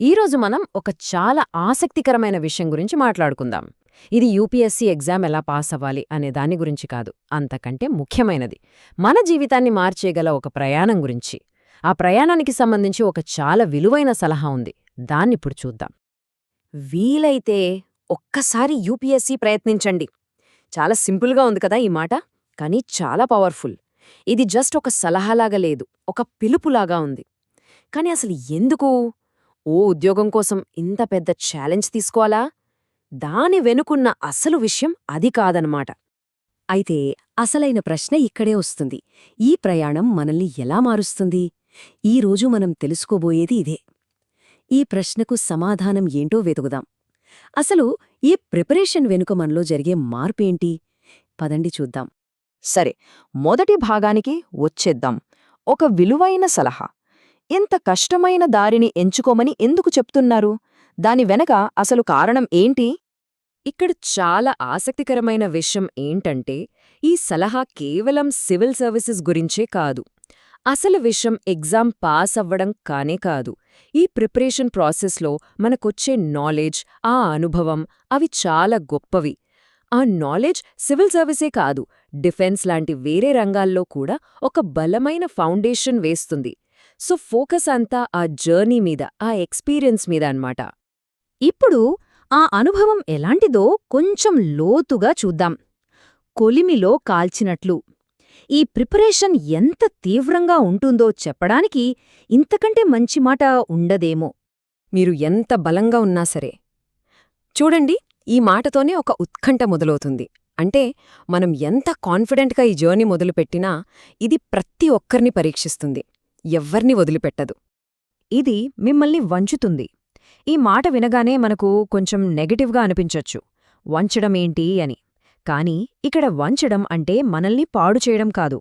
ఈరోజు మనం ఒక చాలా ఆసక్తికరమైన విషయం గురించి మాట్లాడుకుందాం. ఇది యూపీఎస్సీ ఎగ్జామ్ ఎలా పాస్ అవ్వాలి అనే దాని గురించి కాదు, అంతకంటే ముఖ్యమైనది. మన జీవితాన్ని మార్చేయగల ఒక ప్రయాణం గురించి. ఆ ప్రయాణానికి సంబంధించి ఒక చాలా విలువైన సలహా ఉంది. దాన్నిప్పుడు చూద్దాం. వీలైతే ఒక్కసారి యూపీఎస్సీ ప్రయత్నించండి. చాలా సింపుల్గా ఉంది కదా ఈ మాట, కానీ చాలా పవర్ఫుల్. ఇది జస్ట్ ఒక సలహాలాగా లేదు, ఒక పిలుపులాగా ఉంది. కానీ అసలు ఎందుకు ఉద్యోగం కోసం ఇంత పెద్ద ఛాలెంజ్ తీసుకోవాలా? దాని వెనుకున్న అసలు విషయం అది కాదనమాట. అయితే అసలైన ప్రశ్న ఇక్కడే వస్తుంది. ఈ ప్రయాణం మనల్ని ఎలా మారుస్తుంది? ఈరోజు మనం తెలుసుకోబోయేది ఇదే. ఈ ప్రశ్నకు సమాధానం ఏంటో వెతుకుదాం. అసలు ఈ ప్రిపరేషన్ వెనుక మనలో జరిగే మార్పేంటి? పదండి చూద్దాం. సరే, మొదటి భాగానికి వచ్చేద్దాం. ఒక విలువైన సలహా. ఇంత కష్టమైన దారిని ఎంచుకోమని ఎందుకు చెప్తున్నారు? దాని వెనక అసలు కారణం ఏంటి? ఇక్కడ చాలా ఆసక్తికరమైన విషయం ఏంటంటే, ఈ సలహా కేవలం సివిల్ సర్వీసెస్ గురించే కాదు. అసలు విషయం ఎగ్జామ్ పాస్ అవ్వడం కానే కాదు. ఈ ప్రిపరేషన్ ప్రాసెస్లో మనకొచ్చే నాలెడ్జ్, ఆ అనుభవం, అవి చాలా గొప్పవి. ఆ నాలెడ్జ్ సివిల్ సర్వీసే కాదు, డిఫెన్స్ లాంటి వేరే రంగాల్లో కూడా ఒక బలమైన ఫౌండేషన్ వేస్తుంది. సో ఫోకస్ అంతా ఆ జర్నీ మీద, ఆ ఎక్స్పీరియన్స్ మీద అన్నమాట. ఇప్పుడు ఆ అనుభవం ఎలాంటిదో కొంచెం లోతుగా చూద్దాం. కొలిమిలో కాల్చినట్లు. ఈ ప్రిపరేషన్ ఎంత తీవ్రంగా ఉంటుందో చెప్పడానికి ఇంతకంటే మంచి మాట ఉండదేమో. మీరు ఎంత బలంగా ఉన్నా సరే. చూడండి, ఈ మాటతోనే ఒక ఉత్కంఠ మొదలవుతుంది. అంటే మనం ఎంత కాన్ఫిడెంట్గా ఈ జర్నీ మొదలుపెట్టినా ఇది ప్రతి ఒక్కరిని పరీక్షిస్తుంది, ఎవ్వర్ని వదిలిపెట్టదు. ఇది మిమ్మల్ని వంచుతుంది. ఈ మాట వినగానే మనకు కొంచెం నెగటివ్గా అనిపించొచ్చు, వంచడమేంటి అని. కాని ఇక్కడ వంచడం అంటే మనల్ని పాడుచేయడం కాదు.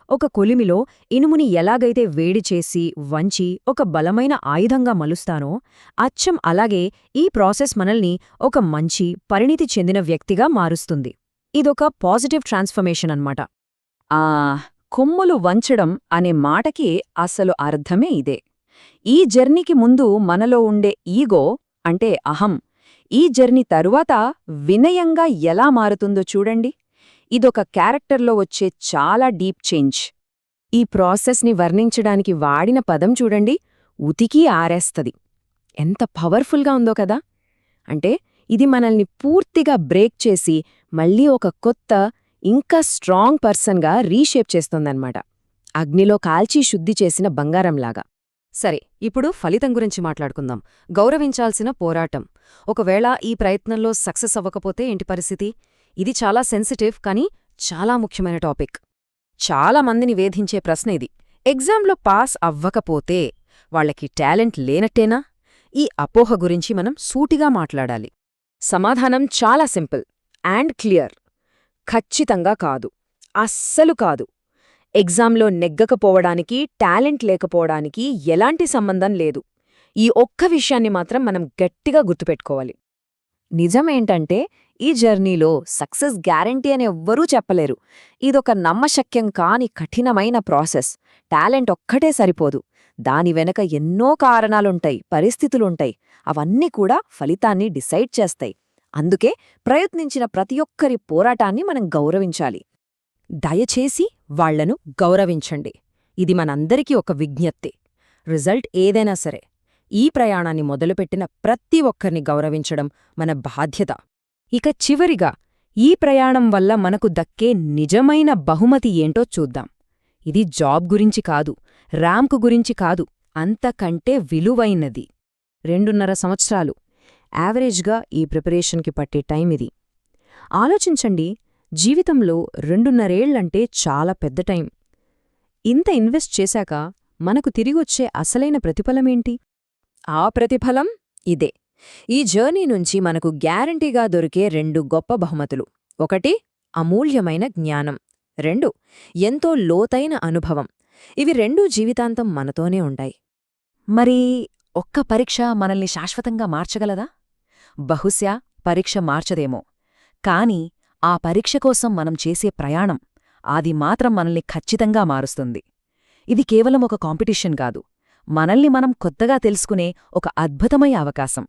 ఒక కొలిమిలో ఇనుముని ఎలాగైతే వేడిచేసి వంచి ఒక బలమైన ఆయుధంగా మలుస్తానో, అచ్చం అలాగే ఈ ప్రాసెస్ మనల్ని ఒక మంచి, పరిణితి చెందిన వ్యక్తిగా మారుస్తుంది. ఇదొక పాజిటివ్ ట్రాన్స్ఫర్మేషన్ అన్నమాట. కొమ్ములు వంచడం అనే మాటకి అసలు అర్థమే ఇదే. ఈ జర్నీకి ముందు మనలో ఉండే ఈగో అంటే అహం, ఈ జర్నీ తరువాత వినయంగా ఎలా మారుతుందో చూడండి. ఇదొక క్యారెక్టర్లో వచ్చే చాలా డీప్ చేంజ్. ఈ ప్రాసెస్ని వర్ణించడానికి వాడిన పదం చూడండి, ఉతికి ఆరేస్తది. ఎంత పవర్ఫుల్గా ఉందో కదా. అంటే ఇది మనల్ని పూర్తిగా బ్రేక్ చేసి మళ్ళీ ఒక కొత్త, ఇంకా స్ట్రాంగ్ పర్సన్గా రీషేప్ చేస్తోందన్నమాట. అగ్నిలో కాల్చి శుద్ధి చేసిన బంగారంలాగా. సరే, ఇప్పుడు ఫలితం గురించి మాట్లాడుకుందాం. గౌరవించాల్సిన పోరాటం. ఒకవేళ ఈ ప్రయత్నంలో సక్సెస్ అవ్వకపోతే ఏంటి పరిస్థితి? ఇది చాలా సెన్సిటివ్ కానీ చాలా ముఖ్యమైన టాపిక్. చాలా మందిని వేధించే ప్రశ్న ఇది. ఎగ్జామ్లో పాస్ అవ్వకపోతే వాళ్లకి టాలెంట్ లేనట్టేనా? ఈ అపోహ గురించి మనం సూటిగా మాట్లాడాలి. సమాధానం చాలా సింపుల్ అండ్ క్లియర్. ఖచ్చితంగా కాదు, అస్సలు కాదు. ఎగ్జామ్లో నెగ్గకపోవడానికి, టాలెంట్ లేకపోవడానికి ఎలాంటి సంబంధం లేదు. ఈ ఒక్క విషయాన్ని మాత్రం మనం గట్టిగా గుర్తుపెట్టుకోవాలి. నిజమేంటంటే ఈ జర్నీలో సక్సెస్ గ్యారంటీ అని ఎవ్వరూ చెప్పలేరు. ఇదొక నమ్మశక్యం కాని కఠినమైన ప్రాసెస్. టాలెంట్ ఒక్కటే సరిపోదు, దాని వెనక ఎన్నో కారణాలుంటాయి, పరిస్థితులుంటాయి. అవన్నీ కూడా ఫలితాన్ని డిసైడ్ చేస్తాయి. అందుకే ప్రయత్నించిన ప్రతి ఒక్కరి పోరాటాన్ని మనం గౌరవించాలి. దయచేసి వాళ్లను గౌరవించండి. ఇది మనందరికీ ఒక విజ్ఞప్తి. రిజల్ట్ ఏదైనా సరే, ఈ ప్రయాణాన్ని మొదలుపెట్టిన ప్రతి ఒక్కరిని గౌరవించడం మన బాధ్యత. ఇక చివరిగా, ఈ ప్రయాణం వల్ల మనకు దక్కే నిజమైన బహుమతి ఏంటో చూద్దాం. ఇది జాబ్ గురించి కాదు, ర్యాంకు గురించి కాదు, అంతకంటే విలువైనది. 2.5 సంవత్సరాలు యావరేజ్గా ఈ ప్రిపరేషన్కి పట్టే టైం ఇది. ఆలోచించండి, జీవితంలో 2.5 ఏళ్లంటే చాలా పెద్ద టైం. ఇంత ఇన్వెస్ట్ చేశాక మనకు తిరిగొచ్చే అసలైన ప్రతిఫలమేంటి? ఆ ప్రతిఫలం ఇదే. ఈ జర్నీ నుంచి మనకు గ్యారంటీగా దొరికే 2 గొప్ప బహుమతులు. 1 అమూల్యమైన జ్ఞానం, 2 ఎంతో లోతైన అనుభవం. ఇవి 2 జీవితాంతం మనతోనే ఉంటాయి. మరి ఒక్క పరీక్ష మనల్ని శాశ్వతంగా మార్చగలదా? బహుశా పరీక్ష మార్చదేమో, కాని ఆ పరీక్ష కోసం మనం చేసే ప్రయాణం, అది మాత్రం మనల్ని ఖచ్చితంగా మారుస్తుంది. ఇది కేవలం ఒక కాంపిటీషన్ కాదు, మనల్ని మనం కొత్తగా తెలుసుకునే ఒక అద్భుతమైన అవకాశం.